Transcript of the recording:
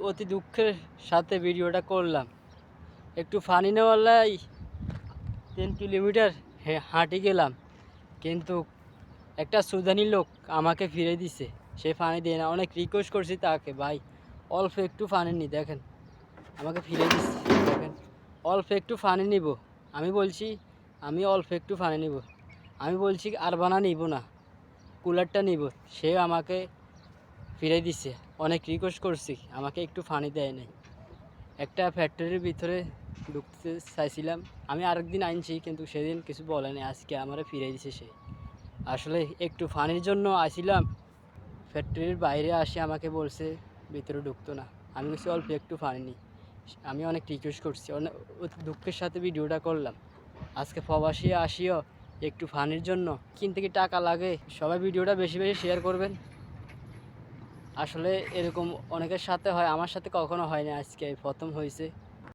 অতি দুঃখের সাথে ভিডিওটা করলাম। একটু পানি নেওয়ালাই 3 কিলোমিটার হাঁটি গেলাম, কিন্তু একটা সুদানি লোক আমাকে ফিরে দিছে। সে পানি দিয়ে না, অনেক রিকোয়েস্ট করছি তাকে, ভাই অল্প একটু পানি নি, দেখেন আমাকে ফিরে দিচ্ছে। দেখেন অল্প একটু পানি নিব, আমি বলছি আমি অল্প একটু পানি নিব, আমি বলছি আরবানা নিব না, কুলারটা নিব, সে আমাকে ফিরে দিছে। অনেক রিকোয়েস্ট করছি, আমাকে একটু পানি দেয় নাই। একটা ফ্যাক্টরির ভিতরে ঢুকতে চাইছিলাম, আমি আরেকদিন আনছি, কিন্তু সেদিন কিছু বলেনি, আজকে আমারে ফিরে দিছে সে। আসলে একটু পানির জন্য আসছিলাম, ফ্যাক্টরির বাইরে আসে আমাকে বলছে ভিতরে ঢুকতো না। আমি বলছি অল্প একটু পানি নিই, আমি অনেক রিকোয়েস্ট করছি, অনেক দুঃখের সাথে ভিডিওটা করলাম। আজকে প্রবাসী আসিও একটু পানির জন্য কিনতে কি টাকা লাগে। সবাই ভিডিওটা বেশি বেশি শেয়ার করবেন। আসলে এরকম অনেকের সাথে হয়, আমার সাথে কখনো হয় না, আজকে প্রথম হয়েছে।